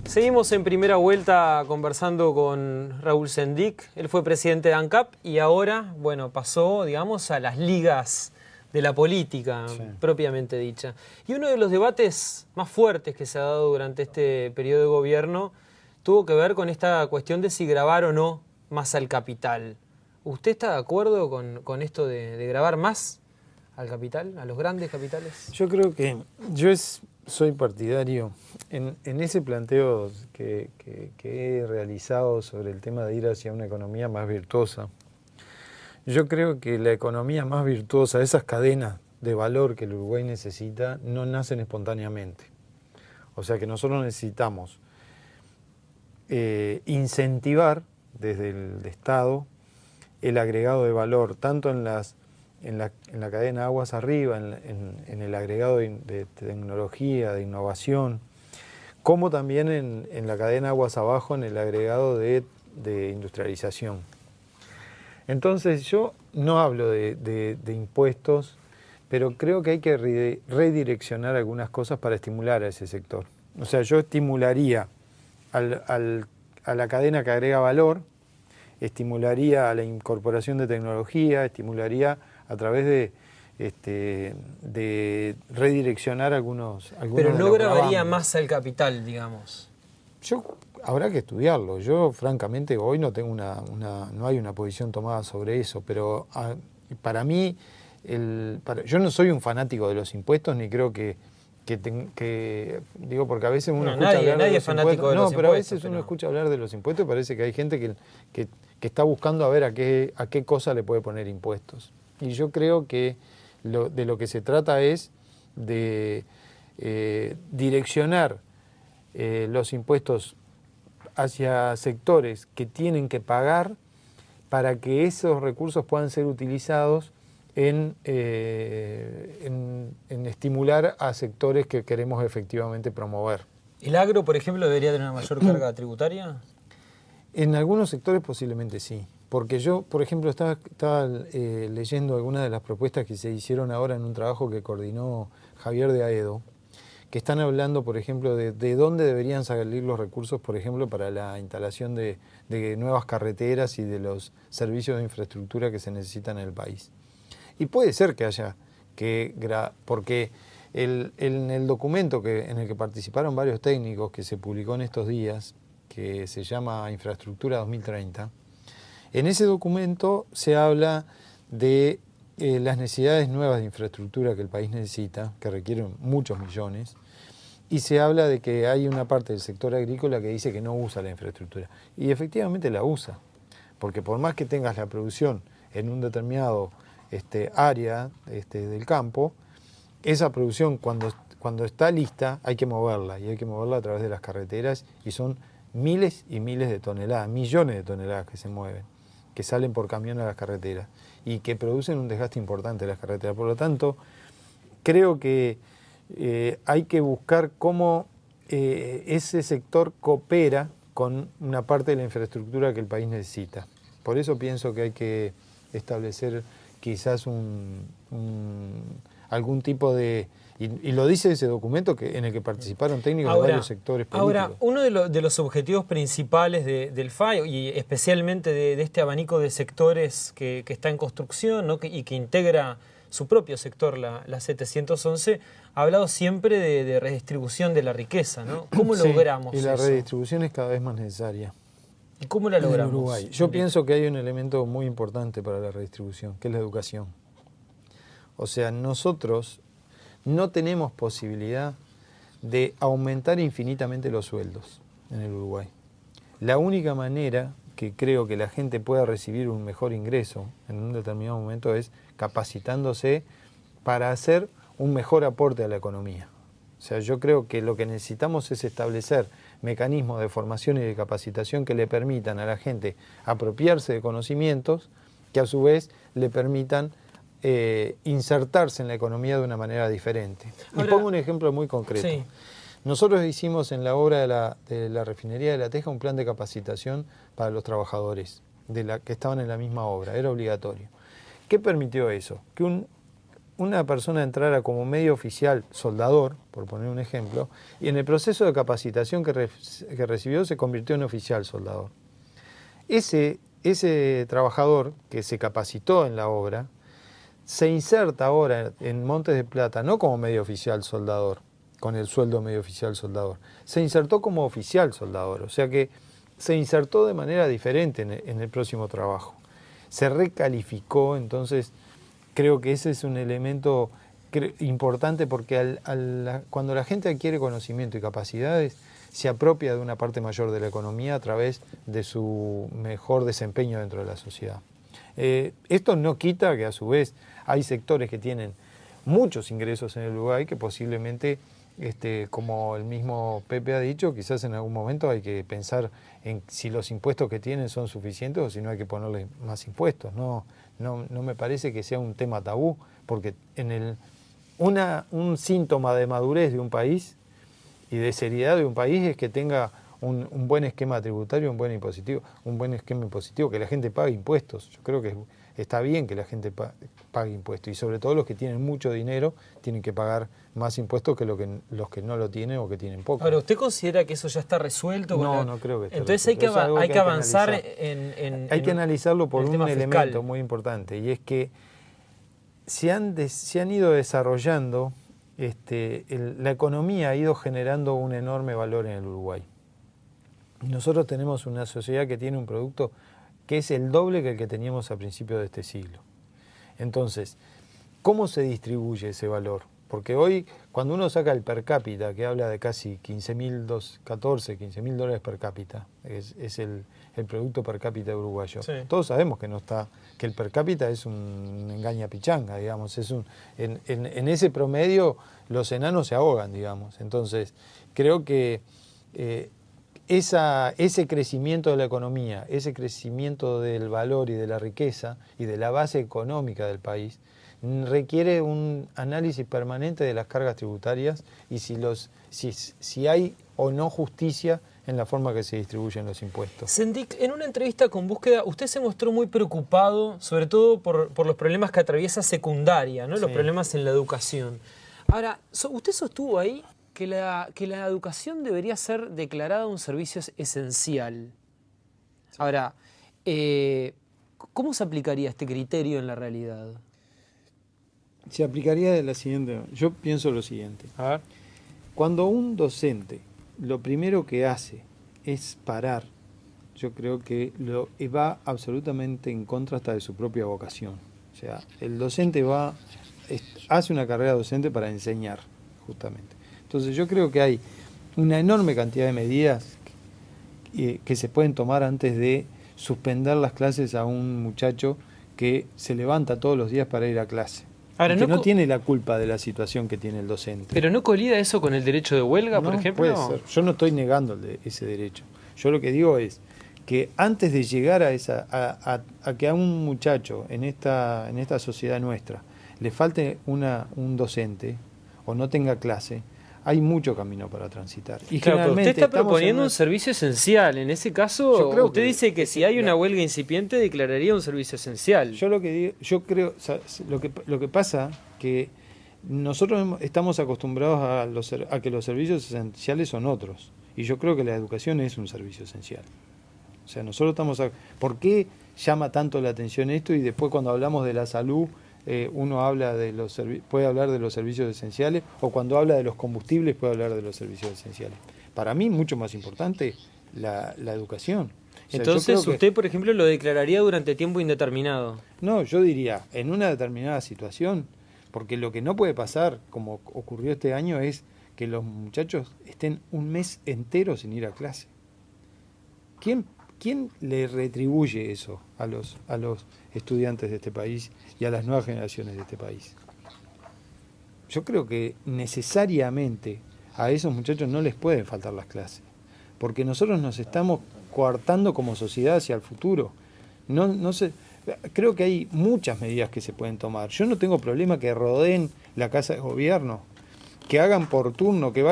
Seguimos en primera vuelta conversando con Raúl Sendic. Él fue presidente de ANCAP y ahora, bueno, pasó, digamos, a las ligas de la política, sí, propiamente dicha. Y uno de los debates más fuertes que se ha dado durante este periodo de gobierno tuvo que ver con esta cuestión de si gravar o no más al capital. ¿Usted está de acuerdo con esto de gravar más al capital, a los grandes capitales? Yo creo que soy partidario en ese planteo que he realizado sobre el tema de ir hacia una economía más virtuosa. Yo creo que la economía más virtuosa, esas cadenas de valor que el Uruguay necesita, no nacen espontáneamente. O sea que nosotros necesitamos incentivar desde el Estado el agregado de valor, tanto en la cadena de aguas arriba, en el agregado de tecnología, de innovación, como también en la cadena de aguas abajo, en el agregado de industrialización. Entonces yo no hablo de impuestos, pero creo que hay que redireccionar algunas cosas para estimular a ese sector. O sea, yo estimularía a la cadena que agrega valor, estimularía a la incorporación de tecnología, estimularía a través de redireccionar algunos Pero no grabaría gravamen. más al capital, digamos. Habrá que estudiarlo. Yo, francamente, hoy no tengo no hay una posición tomada sobre eso, pero para mí, yo no soy un fanático de los impuestos, ni creo que digo, porque a veces uno escucha hablar de los impuestos. No, pero a veces uno escucha hablar de los impuestos y parece que hay gente que está buscando a ver a qué cosa le puede poner impuestos. Y yo creo que de lo que se trata es de direccionar los impuestos hacia sectores que tienen que pagar para que esos recursos puedan ser utilizados en estimular a sectores que queremos efectivamente promover. ¿El agro, por ejemplo, debería tener una mayor carga tributaria? En algunos sectores posiblemente sí, porque yo, por ejemplo, estaba leyendo algunas de las propuestas que se hicieron ahora en un trabajo que coordinó Javier de Aedo, que están hablando, por ejemplo, de dónde deberían salir los recursos, por ejemplo, para la instalación de nuevas carreteras y de los servicios de infraestructura que se necesitan en el país. Y puede ser que haya porque en el documento en el que participaron varios técnicos, que se publicó en estos días, que se llama Infraestructura 2030, en ese documento se habla de las necesidades nuevas de infraestructura que el país necesita, que requieren muchos millones, y se habla de que hay una parte del sector agrícola que dice que no usa la infraestructura. Y efectivamente la usa, porque por más que tengas la producción en un determinado área del campo, esa producción cuando está lista hay que moverla, y hay que moverla a través de las carreteras, y son miles y miles de toneladas, millones de toneladas que se mueven, que salen por camión a las carreteras y que producen un desgaste importante de las carreteras. Por lo tanto, creo que hay que buscar cómo ese sector coopera con una parte de la infraestructura que el país necesita. por eso pienso que hay que establecer quizás algún tipo de... Y lo dice ese documento en el que participaron técnicos de varios sectores políticos. Ahora, uno de los objetivos principales del FAI, y especialmente de este abanico de sectores que está en construcción, ¿no? y que integra su propio sector, la 711, ha hablado siempre de redistribución de la riqueza, ¿no? ¿Cómo logramos eso? Y la redistribución es cada vez más necesaria. ¿Y cómo la logramos? En Uruguay. Yo pienso que hay un elemento muy importante para la redistribución, que es la educación. O sea, nosotros no tenemos posibilidad de aumentar infinitamente los sueldos en el Uruguay. La única manera que creo que la gente pueda recibir un mejor ingreso en un determinado momento es capacitándose para hacer un mejor aporte a la economía. O sea, yo creo que lo que necesitamos es establecer mecanismos de formación y de capacitación que le permitan a la gente apropiarse de conocimientos que a su vez le permitan insertarse en la economía de una manera diferente. Y pongo un ejemplo muy concreto. Sí. Nosotros hicimos en la obra de la refinería de La Teja un plan de capacitación para los trabajadores que estaban en la misma obra, era obligatorio. ¿Qué permitió eso? Que una persona entrara como medio oficial soldador, por poner un ejemplo, y en el proceso de capacitación que recibió se convirtió en oficial soldador. Ese trabajador que se capacitó en la obra se inserta ahora en Montes de Plata, no como medio oficial soldador, con el sueldo medio oficial soldador, se insertó como oficial soldador, o sea que se insertó de manera diferente en el próximo trabajo. Se recalificó, entonces creo que ese es un elemento importante porque cuando la gente adquiere conocimiento y capacidades, se apropia de una parte mayor de la economía a través de su mejor desempeño dentro de la sociedad. Esto no quita que a su vez hay sectores que tienen muchos ingresos en el Uruguay que posiblemente, como el mismo Pepe ha dicho, quizás en algún momento hay que pensar en si los impuestos que tienen son suficientes o si no hay que ponerle más impuestos. No me parece que sea un tema tabú, porque un síntoma de madurez de un país y de seriedad de un país es que tenga un buen esquema tributario, un buen esquema impositivo, que la gente pague impuestos. Yo creo que está bien que la gente pague impuestos, y sobre todo los que tienen mucho dinero tienen que pagar más impuestos que los que no lo tienen o que tienen poco. Ahora, ¿usted considera que eso ya está resuelto? No creo que esté Entonces resuelto. hay que avanzar hay que analizarlo por un elemento fiscal muy importante, y es que se han ido desarrollando, la economía ha ido generando un enorme valor en el Uruguay. Y nosotros tenemos una sociedad que tiene un producto que es el doble que el que teníamos a principios de este siglo. Entonces, ¿cómo se distribuye ese valor? Porque hoy, cuando uno saca el per cápita, que habla de casi 15.000 dólares per cápita, es el producto per cápita uruguayo. Sí. Todos sabemos que el per cápita es un engaña pichanga, digamos. En ese promedio los enanos se ahogan, digamos. Entonces, creo que ese crecimiento de la economía, ese crecimiento del valor y de la riqueza y de la base económica del país requiere un análisis permanente de las cargas tributarias y si hay o no justicia en la forma que se distribuyen los impuestos. Sendik, en una entrevista con Búsqueda, usted se mostró muy preocupado, sobre todo por los problemas que atraviesa secundaria, ¿no? Los problemas en la educación. Ahora, usted sostuvo ahí que la educación debería ser declarada un servicio esencial. Sí. Ahora, ¿cómo se aplicaría este criterio en la realidad? Se aplicaría de la siguiente manera. Yo pienso lo siguiente. A ver. Cuando un docente lo primero que hace es parar, yo creo que va absolutamente en contra hasta de su propia vocación. O sea, el docente hace una carrera docente para enseñar, justamente. Entonces yo creo que hay una enorme cantidad de medidas que se pueden tomar antes de suspender las clases a un muchacho que se levanta todos los días para ir a clase. Ahora, que no tiene la culpa de la situación que tiene el docente. ¿Pero no colida eso con el derecho de huelga, por ejemplo? Puede ser. Yo no estoy negando ese derecho. Yo lo que digo es que antes de llegar a que a un muchacho en esta sociedad nuestra le falte un docente o no tenga clase, hay mucho camino para transitar. Y Claro, pero usted generalmente está estamos en proponiendo una- un servicio esencial. En ese caso, Yo creo usted que- dice que si hay una huelga incipiente, declararía un servicio esencial. Yo lo que digo, yo creo, o sea, lo que pasa que nosotros estamos acostumbrados a que los servicios esenciales son otros. Y yo creo que la educación es un servicio esencial. O sea, nosotros ¿por qué llama tanto la atención esto? Y después cuando hablamos de la salud, uno habla puede hablar de los servicios esenciales, o cuando habla de los combustibles puede hablar de los servicios esenciales. Para mí, mucho más importante la educación. O sea, yo Entonces, creo que- usted, por ejemplo, lo declararía durante tiempo indeterminado. No, yo diría, en una determinada situación, porque lo que no puede pasar, como ocurrió este año, es que los muchachos estén un mes entero sin ir a clase. ¿Quién le retribuye eso a los estudiantes de este país y a las nuevas generaciones de este país? Yo creo que necesariamente a esos muchachos no les pueden faltar las clases, porque nosotros nos estamos coartando como sociedad hacia el futuro. Creo que hay muchas medidas que se pueden tomar. Yo no tengo problema que rodeen la casa de gobierno, que hagan por turno, que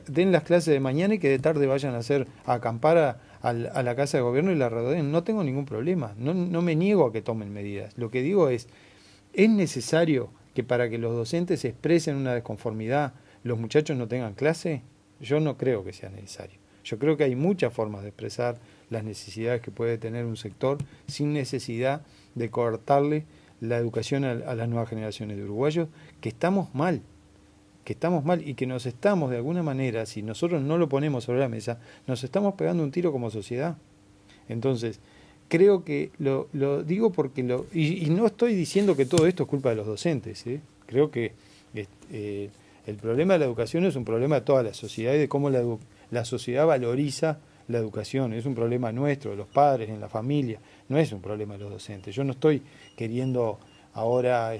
den las clases de mañana y que de tarde vayan a acampar a la casa de gobierno y la rodeen. No tengo ningún problema, no me niego a que tomen medidas. Lo que digo es necesario que para que los docentes expresen una desconformidad, los muchachos no tengan clase. Yo no creo que sea necesario. Yo creo que hay muchas formas de expresar las necesidades que puede tener un sector sin necesidad de coartarle la educación a las nuevas generaciones de uruguayos, que estamos mal y que nos estamos, de alguna manera, si nosotros no lo ponemos sobre la mesa, nos estamos pegando un tiro como sociedad. Entonces, creo que lo digo porque y no estoy diciendo que todo esto es culpa de los docentes, ¿eh? Creo que el problema de la educación es un problema de toda la sociedad y de cómo la sociedad valoriza la educación. Es un problema nuestro, de los padres, en la familia, no es un problema de los docentes. Yo no estoy queriendo ahora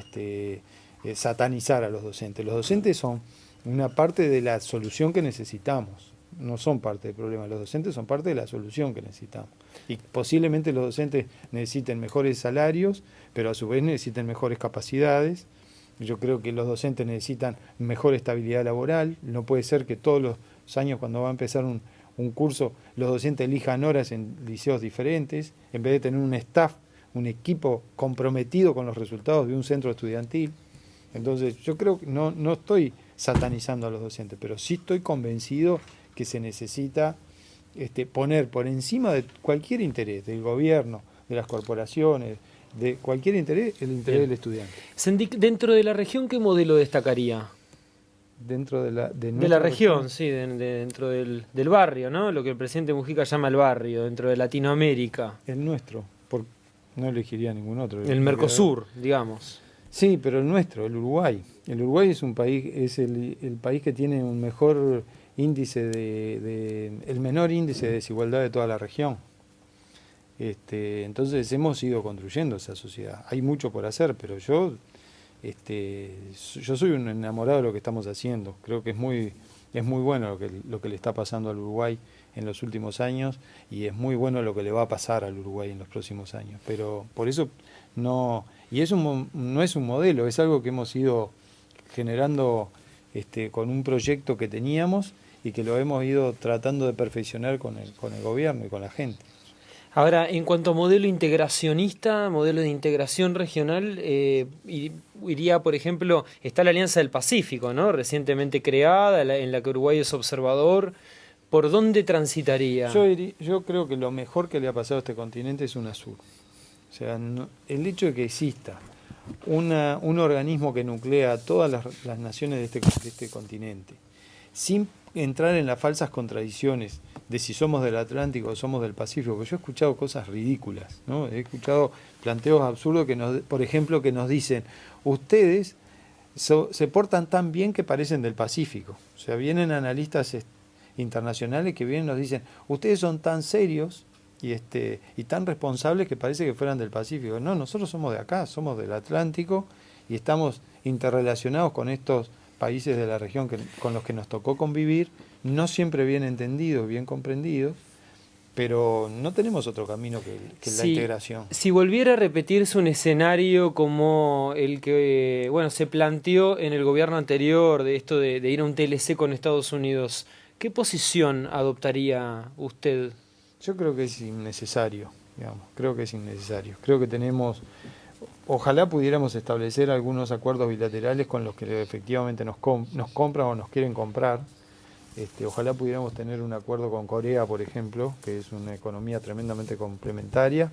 satanizar a los docentes. Los docentes son una parte de la solución que necesitamos, no son parte del problema. Los docentes son parte de la solución que necesitamos. Y posiblemente los docentes necesiten mejores salarios, pero a su vez necesiten mejores capacidades. Yo creo que los docentes necesitan mejor estabilidad laboral. No puede ser que todos los años, cuando va a empezar un curso, los docentes elijan horas en liceos diferentes, en vez de tener un staff, un equipo comprometido con los resultados de un centro estudiantil. Entonces, yo creo que no estoy satanizando a los docentes, pero sí estoy convencido que se necesita poner por encima de cualquier interés, del gobierno, de las corporaciones, de cualquier interés, el interés del estudiante. Sendic, dentro de la región, ¿qué modelo destacaría? Dentro de la región, sí, dentro del barrio, ¿no? Lo que el presidente Mujica llama el barrio, dentro de Latinoamérica. El nuestro, no elegiría ningún otro. El Mercosur, digamos. Sí, pero el nuestro, el Uruguay. El Uruguay es un país, es el país que tiene un mejor índice el menor índice de desigualdad de toda la región. Entonces hemos ido construyendo esa sociedad. Hay mucho por hacer, pero yo soy un enamorado de lo que estamos haciendo. Creo que es muy bueno lo que le está pasando al Uruguay en los últimos años, y es muy bueno lo que le va a pasar al Uruguay en los próximos años. Pero por eso no es un modelo, es algo que hemos ido generando con un proyecto que teníamos y que lo hemos ido tratando de perfeccionar con el gobierno y con la gente. Ahora, en cuanto a modelo integracionista, modelo de integración regional, iría, por ejemplo, está la Alianza del Pacífico, ¿no? Recientemente creada, en la que Uruguay es observador. ¿Por dónde transitaría? Yo creo que lo mejor que le ha pasado a este continente es UNASUR. O sea, el hecho de que exista un organismo que nuclea a todas las naciones de este continente, sin entrar en las falsas contradicciones de si somos del Atlántico o somos del Pacífico, porque yo he escuchado cosas ridículas, ¿no? He escuchado planteos absurdos por ejemplo, que nos dicen, ustedes se portan tan bien que parecen del Pacífico. O sea, vienen analistas internacionales que vienen y nos dicen, ustedes son tan serios y tan responsables que parece que fueran del Pacífico. No, nosotros somos de acá, somos del Atlántico y estamos interrelacionados con estos países de la región con los que nos tocó convivir, no siempre bien entendidos, bien comprendidos, pero no tenemos otro camino que la integración. Si volviera a repetirse un escenario como el que se planteó en el gobierno anterior, de esto de ir a un TLC con Estados Unidos, ¿qué posición adoptaría usted? Yo creo que es innecesario, creo que es innecesario. Creo que ojalá pudiéramos establecer algunos acuerdos bilaterales con los que efectivamente nos compran o nos quieren comprar. Ojalá pudiéramos tener un acuerdo con Corea, por ejemplo, que es una economía tremendamente complementaria.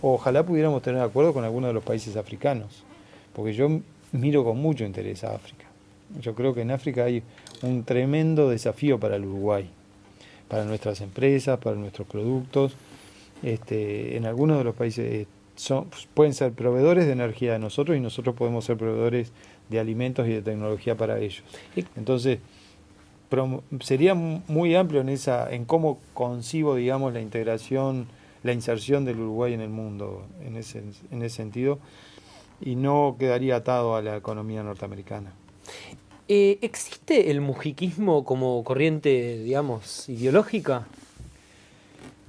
Ojalá pudiéramos tener un acuerdo con alguno de los países africanos, porque yo miro con mucho interés a África. Yo creo que en África hay un tremendo desafío para el Uruguay, para nuestras empresas, para nuestros productos. En algunos de los países pueden ser proveedores de energía de nosotros y nosotros podemos ser proveedores de alimentos y de tecnología para ellos. Entonces, sería muy amplio en cómo concibo, digamos, la integración, la inserción del Uruguay en el mundo en ese sentido, y no quedaría atado a la economía norteamericana. ¿Existe el mujiquismo como corriente, digamos, ideológica?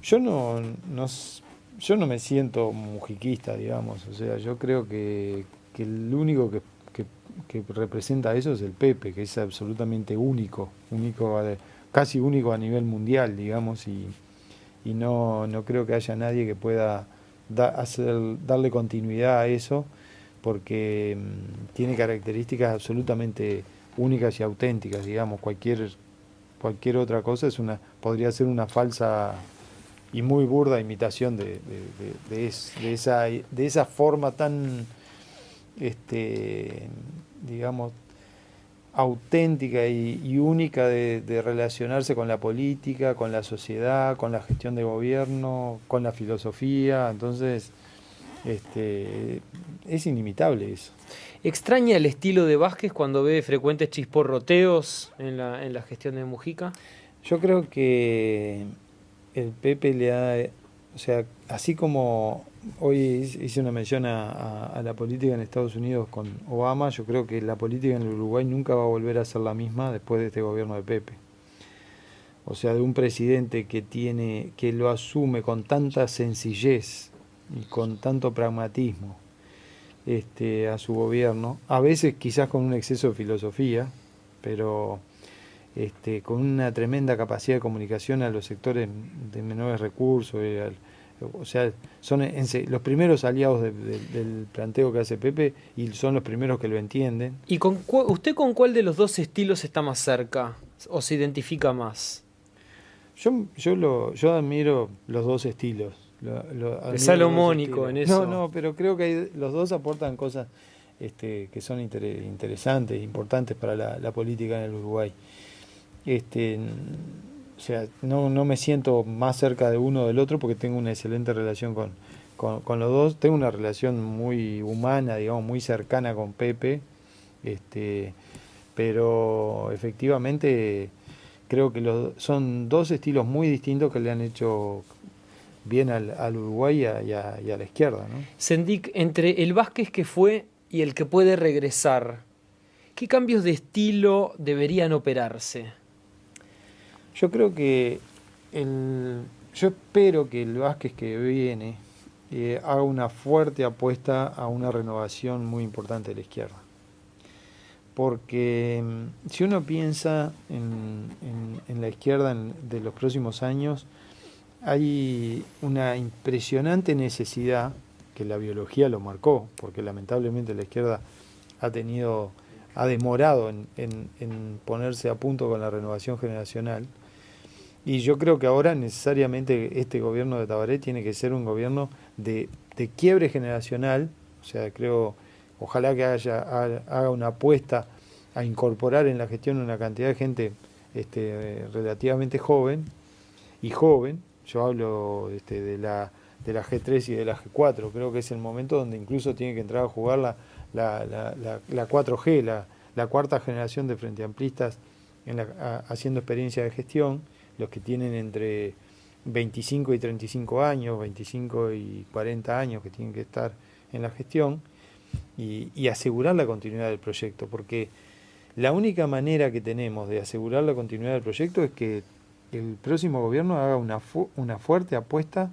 Yo no me siento mujiquista, digamos, o sea, yo creo que el único que representa eso es el Pepe, que es absolutamente único, casi único a nivel mundial, digamos, y no creo que haya nadie que pueda darle continuidad a eso, porque tiene características absolutamente únicas y auténticas, digamos. Cualquier otra cosa podría ser una falsa y muy burda imitación de esa forma tan digamos, auténtica y única de relacionarse con la política, con la sociedad, con la gestión de gobierno, con la filosofía. Entonces, es inimitable eso. ¿Extraña el estilo de Vázquez cuando ve frecuentes chisporroteos en la gestión de Mujica? Yo creo que el Pepe o sea, así como hoy hice una mención a la política en Estados Unidos con Obama, yo creo que la política en el Uruguay nunca va a volver a ser la misma después de este gobierno de Pepe. O sea, de un presidente que lo asume con tanta sencillez y con tanto pragmatismo a su gobierno, a veces quizás con un exceso de filosofía, pero con una tremenda capacidad de comunicación a los sectores de menores recursos, o sea, son los primeros aliados del planteo que hace Pepe y son los primeros que lo entienden. ¿Y usted con cuál de los dos estilos está más cerca o se identifica más? Yo admiro los dos estilos. Es salomónico en eso. No, pero creo que los dos aportan cosas que son interesantes, importantes para la política en el Uruguay. O sea, no me siento más cerca de uno o del otro porque tengo una excelente relación con los dos. Tengo una relación muy humana, digamos, muy cercana con Pepe, pero efectivamente creo que son dos estilos muy distintos que le han hecho bien al Uruguay y a la izquierda, ¿no? Sendik, entre el Vázquez que fue y el que puede regresar, ¿qué cambios de estilo deberían operarse? Yo creo que yo espero que el Vázquez que viene haga una fuerte apuesta a una renovación muy importante de la izquierda. Porque si uno piensa en la izquierda de los próximos años, hay una impresionante necesidad, que la biología lo marcó, porque lamentablemente la izquierda ha demorado en ponerse a punto con la renovación generacional. Y yo creo que ahora necesariamente este gobierno de Tabaré tiene que ser un gobierno de quiebre generacional. O sea, ojalá que haga una apuesta a incorporar en la gestión una cantidad de gente relativamente joven. Yo hablo de la G3 y de la G4. Creo que es el momento donde incluso tiene que entrar a jugar la 4G, la cuarta generación de frente amplistas haciendo experiencia de gestión. Los que tienen entre 25 y 35 años, 25 y 40 años que tienen que estar en la gestión y asegurar la continuidad del proyecto, porque la única manera que tenemos de asegurar la continuidad del proyecto es que el próximo gobierno haga una fuerte apuesta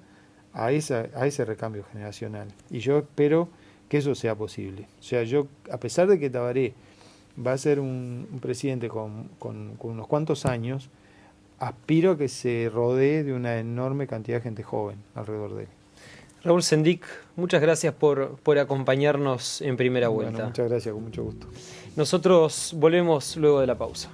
a ese recambio generacional. Y yo espero que eso sea posible. O sea, yo, a pesar de que Tabaré va a ser un presidente con unos cuantos años, aspiro a que se rodee de una enorme cantidad de gente joven alrededor de él. Raúl Sendic, muchas gracias por acompañarnos en Primera Vuelta. Bueno, muchas gracias, con mucho gusto. Nosotros volvemos luego de la pausa.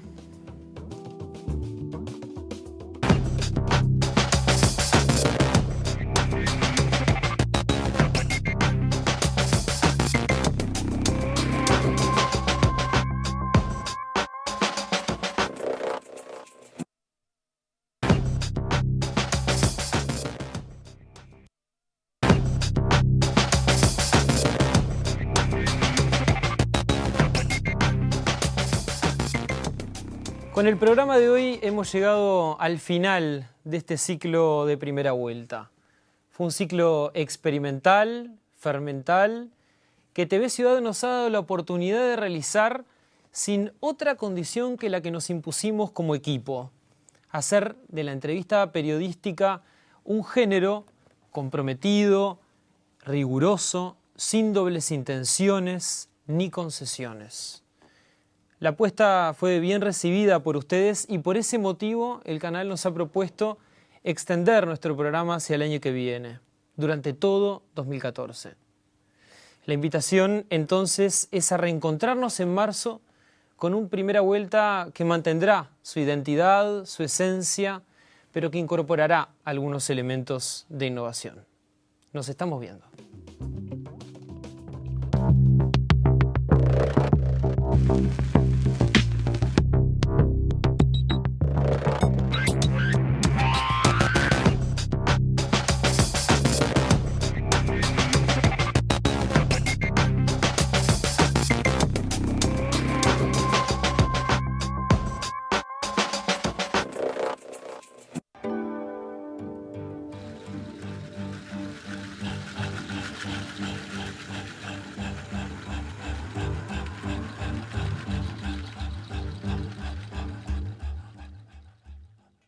Con el programa de hoy hemos llegado al final de este ciclo de Primera Vuelta. Fue un ciclo experimental, fermental, que TV Ciudad nos ha dado la oportunidad de realizar sin otra condición que la que nos impusimos como equipo: hacer de la entrevista periodística un género comprometido, riguroso, sin dobles intenciones ni concesiones. La apuesta fue bien recibida por ustedes y por ese motivo el canal nos ha propuesto extender nuestro programa hacia el año que viene, durante todo 2014. La invitación entonces es a reencontrarnos en marzo con una Primera Vuelta que mantendrá su identidad, su esencia, pero que incorporará algunos elementos de innovación. Nos estamos viendo.